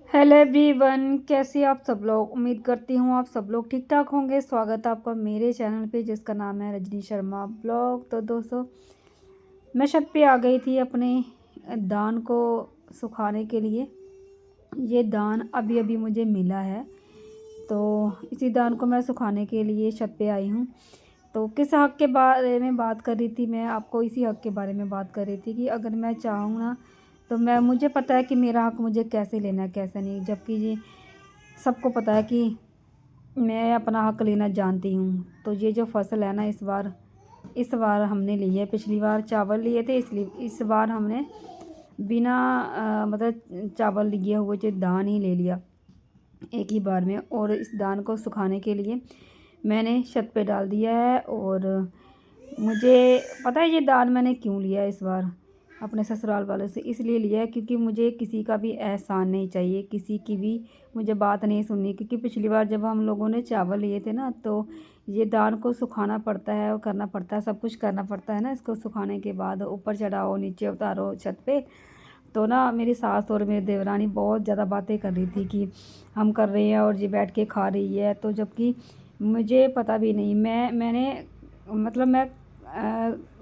Hello everyone, कैसे आप सब लोग। उम्मीद करती हूँ आप सब लोग ठीक ठाक होंगे। स्वागत है आपका मेरे चैनल पे जिसका नाम है रजनी शर्मा ब्लॉग। तो दोस्तों, मैं छत पे आ गई थी अपने दान को सुखाने के लिए। ये दान अभी अभी मुझे मिला है, तो इसी दान को मैं सुखाने के लिए छत पे आई हूँ। तो किस हक़ के बारे में बात कर रही थी मैं आपको, इसी हक़ के बारे में बात कर रही थी कि अगर मैं चाहूँ ना, तो मैं मुझे पता है कि मेरा हक़ मुझे कैसे लेना है कैसे नहीं। जबकि ये सबको पता है कि मैं अपना हक़ लेना जानती हूँ। तो ये जो फसल है ना, इस बार हमने ली है। पिछली बार चावल लिए थे, इसलिए इस बार हमने बिना मतलब चावल लिए हुए जो दान ही ले लिया एक ही बार में। और इस दान को सुखाने के लिए मैंने छत पे डाल दिया है। और मुझे पता है ये दान मैंने क्यों लिया है इस बार अपने ससुराल वालों से। इसलिए लिया है क्योंकि मुझे किसी का भी एहसान नहीं चाहिए, किसी की भी मुझे बात नहीं सुननी। क्योंकि पिछली बार जब हम लोगों ने चावल लिए थे ना, तो ये दान को सुखाना पड़ता है और करना पड़ता है, सब कुछ करना पड़ता है ना। इसको सुखाने के बाद ऊपर चढ़ाओ, नीचे उतारो छत पे। तो ना मेरी सास और मेरी देवरानी बहुत ज़्यादा बातें कर रही थी कि हम कर रहे हैं और ये बैठ के खा रही है। तो जबकि मुझे पता भी नहीं, मैंने मतलब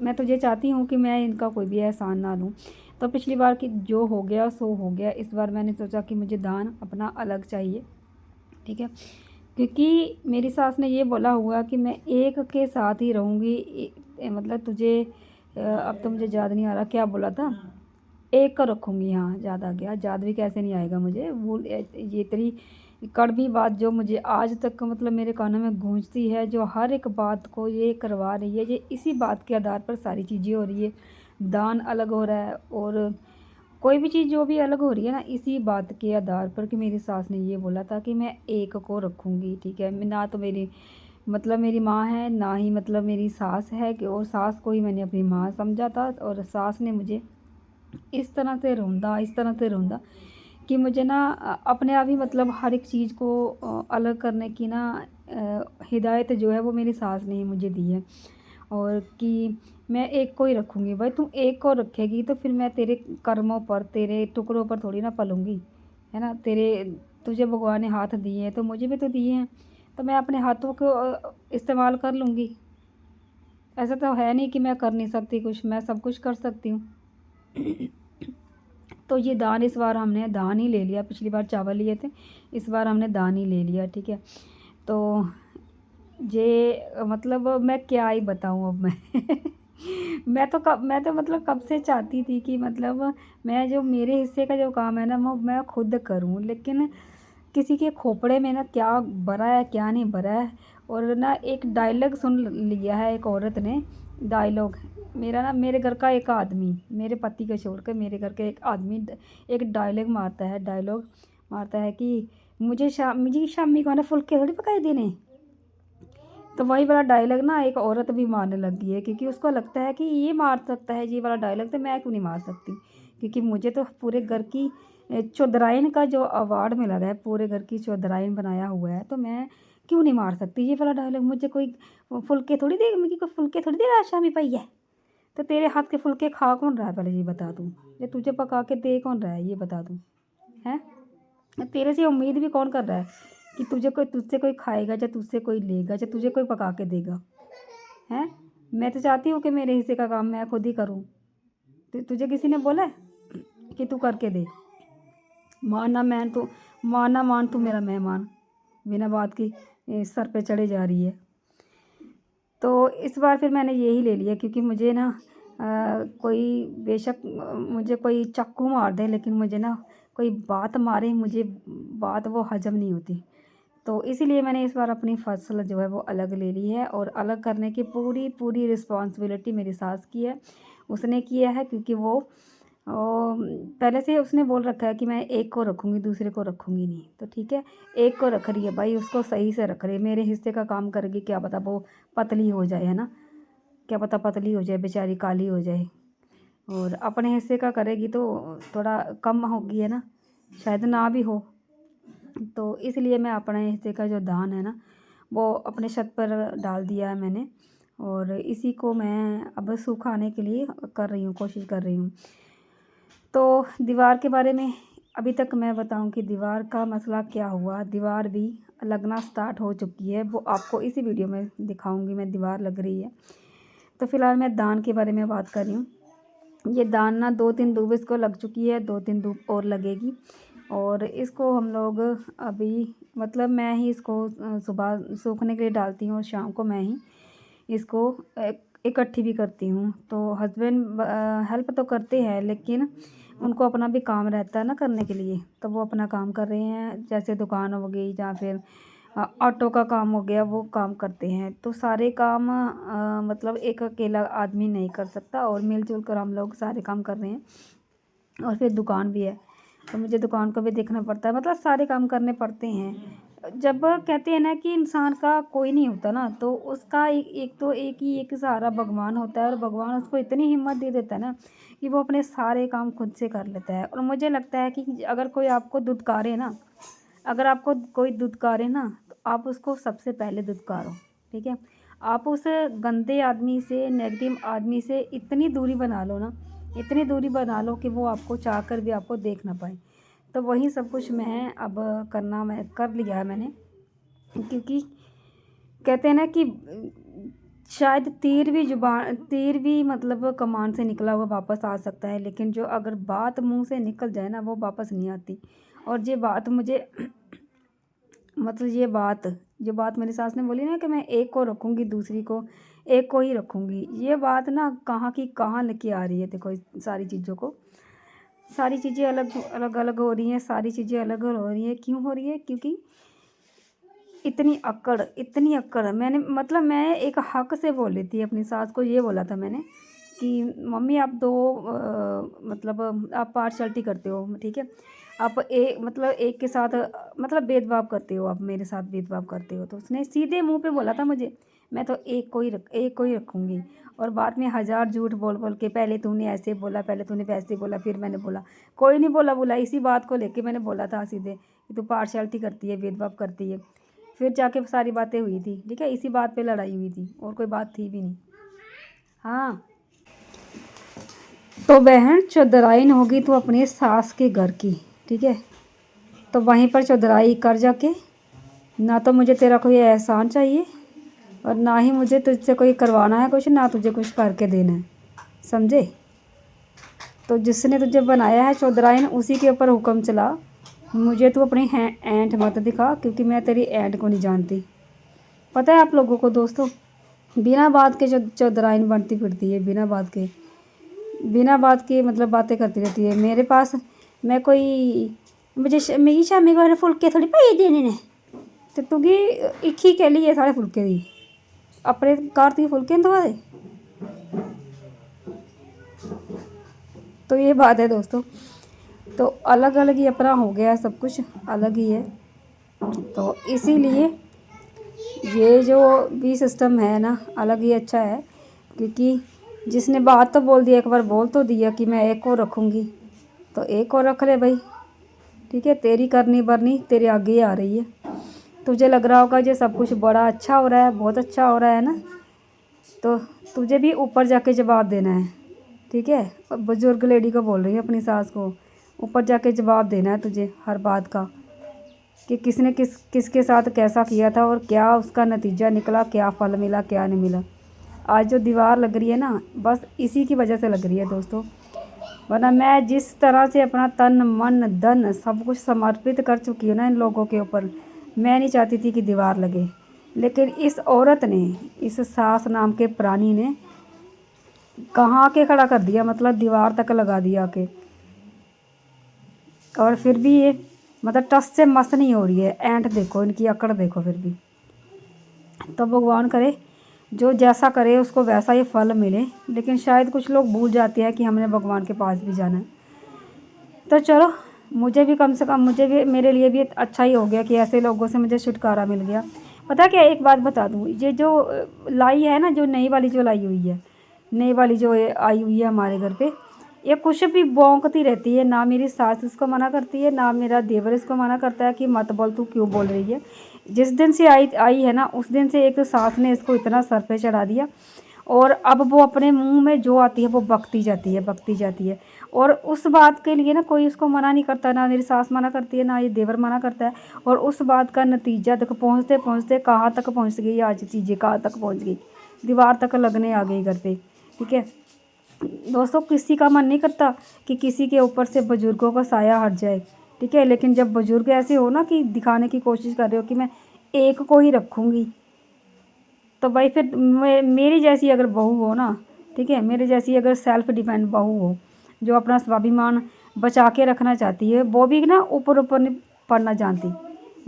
मैं तो ये चाहती हूँ कि मैं इनका कोई भी एहसान ना लूँ। तो पिछली बार की जो हो गया सो हो गया। इस बार मैंने सोचा कि मुझे दान अपना अलग चाहिए, ठीक है। क्योंकि मेरी सास ने ये बोला हुआ कि मैं एक के साथ ही रहूँगी। मतलब तुझे अब तो मुझे याद नहीं आ रहा क्या बोला था। एक को रखूँगी, हाँ याद आ गया। याद भी कैसे नहीं आएगा मुझे, भूल ये इतनी कड़वी बात जो मुझे आज तक मतलब मेरे कानों में गूंजती है, जो हर एक बात को ये करवा रही है। ये इसी बात के आधार पर सारी चीज़ें हो रही है। दान अलग हो रहा है और कोई भी चीज़ जो भी अलग हो रही है ना, इसी बात के आधार पर कि मेरी सास ने ये बोला था कि मैं एक को रखूँगी, ठीक है। ना तो मेरी मतलब मेरी माँ है, ना ही मतलब मेरी सास है कि और सास को ही मैंने अपनी माँ समझा था। और सास ने मुझे इस तरह से रोंदा कि मुझे ना अपने आप ही मतलब हर एक चीज़ को अलग करने की ना हिदायत जो है वो मेरी सास ने ही मुझे दी है। और कि मैं एक को ही रखूँगी। भाई तुम एक को रखेगी तो फिर मैं तेरे कर्मों पर, तेरे टुकड़ों पर थोड़ी ना पलूँगी, है ना। तुझे भगवान ने हाथ दिए हैं तो मुझे भी तो दिए हैं, तो मैं अपने हाथों को इस्तेमाल कर लूँगी। ऐसा तो है नहीं कि मैं कर नहीं सकती कुछ, मैं सब कुछ कर सकती हूँ। तो ये दान इस बार हमने दान ही ले लिया। पिछली बार चावल लिए थे, इस बार हमने दान ही ले लिया, ठीक है। तो ये मतलब मैं क्या ही बताऊँ अब मैं। मैं तो मतलब कब से चाहती थी कि मतलब मैं जो मेरे हिस्से का जो काम है ना वो मैं खुद करूँ। लेकिन किसी के खोपड़े में ना क्या भरा है क्या नहीं भरा है। और ना एक डायलॉग सुन लिया है एक औरत ने। डायलॉग मेरा ना, मेरे घर का एक आदमी, मेरे पति को छोड़ कर मेरे घर का एक आदमी एक डायलॉग मारता है कि मुझे शामी को ना फुल्के थोड़ी पकाई देने। तो वही वाला डायलॉग ना एक औरत भी मारने लगी है, क्योंकि उसको लगता है कि ये मार सकता है ये वाला डायलॉग, तो मैं क्यों नहीं मार सकती। क्योंकि मुझे तो पूरे घर की चौधराइन का जो अवार्ड मिला है, पूरे घर की चौधराइन बनाया हुआ है, तो मैं क्यों नहीं मार सकती ये वाला डायलॉग। मुझे कोई फुल्के थोड़ी दे, मुझे कोई फुल्के थोड़ी दे रहा है शामी पाई है। तो तेरे हाथ के फुल्के खा कौन रहा है पहले ये बता दूँ। ये तुझे पका के दे कौन रहा है ये बता दूँ, हैं। तेरे से उम्मीद भी कौन कर रहा है कि तुझसे कोई खाएगा, या तुझसे कोई लेगा, या तुझे कोई पका के देगा, हैं। मैं तो चाहती हूँ कि मेरे हिस्से का काम मैं खुद ही करूँ। तुझे किसी ने बोला है कि तू करके दे। मान ना मान तू मेरा मेहमान, बिना बात की सर पे चढ़े जा रही है। तो इस बार फिर मैंने यही ले लिया, क्योंकि मुझे ना कोई बेशक मुझे कोई चाकू मार दे, लेकिन मुझे ना कोई बात मारे, मुझे बात वो हजम नहीं होती। तो इसीलिए मैंने इस बार अपनी फ़सल जो है वो अलग ले ली है। और अलग करने की पूरी पूरी रिस्पॉन्सिबिलिटी मेरी सास की है, उसने किया है। क्योंकि वो पहले से उसने बोल रखा है कि मैं एक को रखूँगी, दूसरे को रखूँगी नहीं। तो ठीक है, एक को रख रही है भाई, उसको सही से रख रही है। मेरे हिस्से का काम करेगी, क्या पता वो पतली हो जाए, है ना। क्या पता पतली हो जाए बेचारी, काली हो जाए। और अपने हिस्से का करेगी तो थोड़ा कम होगी, है ना, शायद ना भी हो। तो इसलिए मैं अपने हिस्से का जो दान है ना, वो अपने छत पर डाल दिया है मैंने। और इसी को मैं अब सुखाने के लिए कर रही हूँ, कोशिश कर रही हूँ। तो दीवार के बारे में अभी तक मैं बताऊं कि दीवार का मसला क्या हुआ। दीवार भी लगना स्टार्ट हो चुकी है, वो आपको इसी वीडियो में दिखाऊंगी मैं, दीवार लग रही है। तो फिलहाल मैं दान के बारे में बात कर रही हूँ। ये दान ना 2-3 धूप इसको लग चुकी है, 2-3 धूप और लगेगी। और इसको हम लोग अभी मतलब मैं ही इसको सुबह सूखने के लिए डालती हूँ और शाम को मैं ही इसको इकट्ठी भी करती हूँ। तो हस्बैंड हेल्प तो करते हैं, लेकिन उनको अपना भी काम रहता है ना करने के लिए, तो वो अपना काम कर रहे हैं। जैसे दुकान हो गई या फिर ऑटो का काम हो गया, वो काम करते हैं। तो सारे काम मतलब एक अकेला आदमी नहीं कर सकता, और मिलजुल कर हम लोग सारे काम कर रहे हैं। और फिर दुकान भी है, तो मुझे दुकान को भी देखना पड़ता है, मतलब सारे काम करने पड़ते हैं। जब कहते हैं ना कि इंसान का कोई नहीं होता ना, तो उसका एक सहारा भगवान होता है। और भगवान उसको इतनी हिम्मत दे देता है ना कि वो अपने सारे काम खुद से कर लेता है। और मुझे लगता है कि अगर कोई आपको दुत्कारे ना, अगर आपको कोई दुत्कारे ना, तो आप उसको सबसे पहले दुत्कारो, ठीक है। आप उस गंदे आदमी से, नेगेटिव आदमी से इतनी दूरी बना लो ना, इतनी दूरी बना लो कि वो आपको चाह कर भी आपको देख ना पाए। तो वही सब कुछ मैं अब करना मैं कर लिया है मैंने, क्योंकि कहते हैं ना कि शायद तीर भी मतलब कमान से निकला हुआ वापस आ सकता है, लेकिन जो अगर बात मुंह से निकल जाए ना, वो वापस नहीं आती। और ये बात मुझे मतलब ये बात जो बात मेरी सास ने बोली ना कि मैं एक को रखूँगी, दूसरी को एक को ही रखूँगी, ये बात ना कहाँ की कहाँ लेके आ रही है। देखो इस सारी चीज़ों को, सारी चीज़ें अलग अलग अलग हो रही हैं, सारी चीज़ें अलग हो रही हैं। क्यों हो रही है? क्योंकि इतनी अक्कड़ मैंने मतलब मैं एक हक से बोल रही थी अपनी सास को। ये बोला था मैंने कि मम्मी आप मतलब आप पार्शलिटी करते हो, ठीक है। आप मतलब एक के साथ मतलब भेदभाव करते हो, आप मेरे साथ भेदभाव करते हो। तो उसने सीधे मुंह पे बोला था मुझे, मैं तो एक को ही रखूँगी। और बाद में हज़ार झूठ बोल बोल के, पहले तूने ऐसे बोला, पहले तूने वैसे बोला, फिर मैंने बोला, कोई नहीं बोला इसी बात को लेके मैंने बोला था सीधे कि तू पार्शलिटी करती है, भेदभाव करती है। फिर जाके सारी बातें हुई थी, ठीक है। इसी बात पे लड़ाई हुई थी, और कोई बात थी भी नहीं। हाँ, तो बहन चौधराइन होगी तो अपनी सास के घर की, ठीक है। तो वहीं पर चौधराई कर जाके, ना तो मुझे तेरा कोई एहसान चाहिए, और ना ही मुझे तुझसे कोई करवाना है कुछ, ना तुझे कुछ करके देना है, समझे। तो जिसने तुझे बनाया है चौधराइन, उसी के ऊपर हुक्म चला। मुझे तू अपनी ऐंठ मत दिखा, क्योंकि मैं तेरी ऐंठ को नहीं जानती। पता है आप लोगों को दोस्तों, बिना बात के चौधराइन बनती फिरती है, बिना बात के मतलब बातें करती रहती है मेरे पास। मैं कोई मेरी शामी को फुलके थोड़ी पाई देने ने, तो तुगी एक ही कह लिए सारे फुलके दी अपने घर तुगी फुलके दवा दे। तो ये बात है दोस्तों। तो अलग अलग ही अपना हो गया, सब कुछ अलग ही है। तो इसीलिए ये जो भी सिस्टम है ना, अलग ही अच्छा है। क्योंकि जिसने बात तो बोल दिया, एक बार बोल तो दिया कि मैं एक को रखूँगी, तो एक को रख ले भाई, ठीक है। तेरी करनी बरनी तेरे आगे ही आ रही है। तुझे लग रहा होगा ये सब कुछ बड़ा अच्छा हो रहा है, बहुत अच्छा हो रहा है ना, तो तुझे भी ऊपर जाके जवाब देना है, ठीक है। बुजुर्ग लेडी को बोल रही है, अपनी सास को, ऊपर जाके जवाब देना है तुझे हर बात का, कि किसने किसके साथ कैसा किया था, और क्या उसका नतीजा निकला, क्या फल मिला, क्या नहीं मिला। आज जो दीवार लग रही है ना, बस इसी की वजह से लग रही है दोस्तों। वरना मैं जिस तरह से अपना तन मन धन सब कुछ समर्पित कर चुकी हूँ ना इन लोगों के ऊपर, मैं नहीं चाहती थी कि दीवार लगे। लेकिन इस औरत ने, इस सास नाम के प्राणी ने कहाँ के खड़ा कर दिया, मतलब दीवार तक लगा दिया के। और फिर भी ये मतलब टस से मस नहीं हो रही है। ऐंठ देखो, इनकी अकड़ देखो फिर भी। तो भगवान करे जो जैसा करे उसको वैसा ही फल मिले। लेकिन शायद कुछ लोग भूल जाते हैं कि हमने भगवान के पास भी जाना है। तो चलो, मुझे भी कम से कम, मुझे भी, मेरे लिए भी अच्छा ही हो गया कि ऐसे लोगों से मुझे छुटकारा मिल गया। पता क्या, एक बात बता दूँ, ये जो लाई है ना, जो नई वाली जो लाई हुई है, नई वाली जो आई हुई है हमारे घर पे, ये कुछ भी भौंकती रहती है। ना मेरी सास इसको मना करती है, ना मेरा देवर इसको मना करता है कि मत बोल, तू क्यों बोल रही है। जिस दिन से आई है ना, उस दिन से एक तो सास ने इसको इतना सर पे चढ़ा दिया, और अब वो अपने मुंह में जो आती है वो बकती जाती है। और उस बात के लिए ना कोई उसको मना नहीं करता, ना मेरी सास मना करती है, ना ये देवर मना करता है। और उस बात का नतीजा देखो पहुँचते पहुँचते कहाँ तक पहुँच गई आज चीज़ें, कहाँ तक पहुँच गई, दीवार तक लगने आ गई घर पे। ठीक है दोस्तों, किसी का मन नहीं करता कि किसी के ऊपर से बुजुर्गों का साया हट जाए। ठीक है, लेकिन जब बुजुर्ग ऐसे हो ना कि दिखाने की कोशिश कर रहे हो कि मैं एक को ही रखूँगी, तो भाई फिर मेरी जैसी अगर बहू हो ना, ठीक है, मेरे जैसी अगर सेल्फ डिपेंड बहू हो जो अपना स्वाभिमान बचा के रखना चाहती है, वो भी ना ऊपर ऊपर नहीं पढ़ना जानती,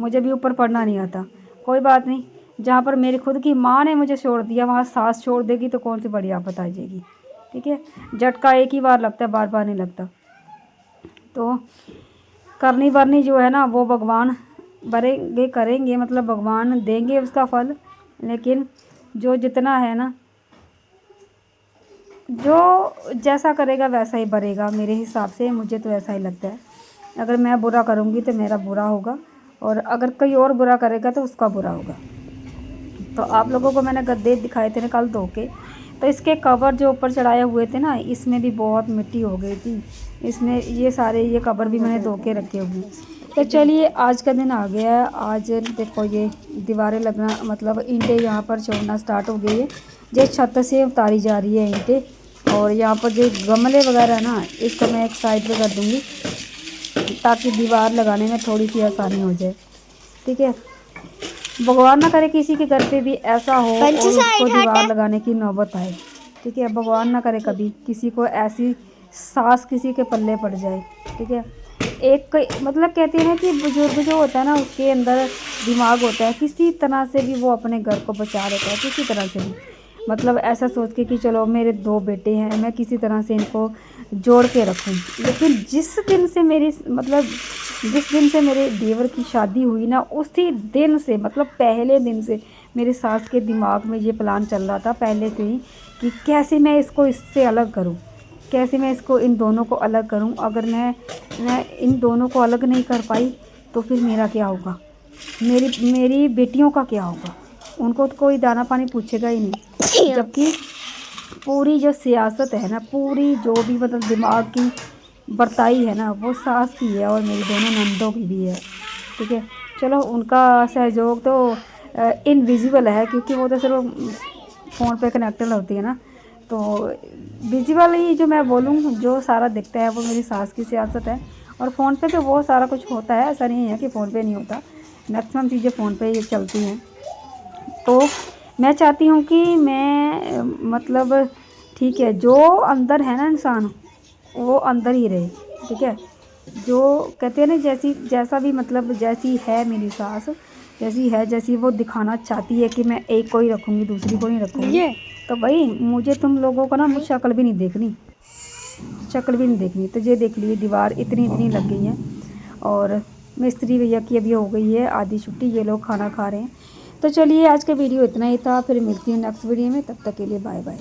मुझे भी ऊपर पढ़ना नहीं आता। कोई बात नहीं, जहाँ पर मेरी खुद की माँ ने मुझे छोड़ दिया वहाँ सास छोड़ देगी तो कौन सी बड़ी आफत आ जाएगी। ठीक है, झटका एक ही बार लगता है, बार बार नहीं लगता। तो करनी वरनी जो है ना वो भगवान भरेंगे, करेंगे, मतलब भगवान देंगे उसका फल। लेकिन जो जितना है ना, जो जैसा करेगा वैसा ही भरेगा, मेरे हिसाब से मुझे तो ऐसा ही लगता है। अगर मैं बुरा करूँगी तो मेरा बुरा होगा, और अगर कोई और बुरा करेगा तो उसका बुरा होगा। तो आप लोगों को मैंने गद्दे दिखाए थे ना कल धो के, तो इसके कवर जो ऊपर चढ़ाए हुए थे ना, इसमें भी बहुत मिट्टी हो गई थी। इसमें ये सारे ये कवर भी मैंने धो के रखे हुए। तो चलिए आज का दिन आ गया है। आज देखो ये दीवारें लगना, मतलब ईंटें यहाँ पर छोड़ना स्टार्ट हो गई है। ये छत से उतारी जा रही है ईंटें, और यहाँ पर जो गमले वगैरह ना, इसको मैं एक साइड पे कर दूँगी ताकि दीवार लगाने में थोड़ी सी आसानी हो जाए। ठीक है, भगवान ना करे किसी के घर पे भी ऐसा हो और उसको दीवार लगाने की नौबत आए। ठीक है, भगवान ना करे कभी किसी को ऐसी सास किसी के पल्ले पड़ जाए। ठीक है, एक मतलब कहते हैं ना कि बुजुर्ग जो होता है ना उसके अंदर दिमाग होता है, किसी तरह से भी वो अपने घर को बचा लेता है, किसी तरह से भी, मतलब ऐसा सोच के कि चलो मेरे 2 बेटे हैं, मैं किसी तरह से इनको जोड़ के रखूं। लेकिन जिस दिन से मेरे देवर की शादी हुई ना, उसी दिन से, मतलब पहले दिन से मेरे सास के दिमाग में ये प्लान चल रहा था पहले से ही कि कैसे मैं इसको इससे अलग करूं, कैसे मैं इसको इन दोनों को अलग करूं। अगर मैं इन दोनों को अलग नहीं कर पाई तो फिर मेरा क्या होगा, मेरी बेटियों का क्या होगा, उनको तो कोई दाना पानी पूछेगा ही नहीं। जबकि पूरी जो सियासत है ना, पूरी जो भी मतलब दिमाग की बरताई है ना, वो सास की है और मेरी दोनों नंदों की भी है। ठीक है, चलो उनका सहयोग तो इनविजिबल है, क्योंकि वो तो सिर्फ फ़ोन पे कनेक्टेड होती है ना, तो विजिबल ही जो मैं बोलूँ जो सारा दिखता है वो मेरी सास की सियासत है। और फ़ोन पे तो बहुत सारा कुछ होता है, ऐसा नहीं है कि फ़ोन पे नहीं होता, मैक्सिमम चीज़ें फ़ोन पे ही चलती हैं। तो मैं चाहती हूँ कि मैं मतलब ठीक है, जो अंदर है ना इंसान वो अंदर ही रहे। ठीक है, जो कहते हैं ना जैसा भी, मतलब जैसी है मेरी सास, जैसी है, जैसी वो दिखाना चाहती है कि मैं एक को ही रखूँगी दूसरी को नहीं रखूँगी, तो भाई मुझे तुम लोगों को ना मुझे शक्ल भी नहीं देखनी, शक्ल भी नहीं देखनी। तो ये देख लिए दीवार इतनी इतनी लग गई है, और मिस्त्री भैया की अभी हो गई है आधी छुट्टी, ये लोग खाना खा रहे हैं। तो चलिए आज का वीडियो इतना ही था, फिर मिलती हूँ नेक्स्ट वीडियो में, तब तक के लिए बाय बाय।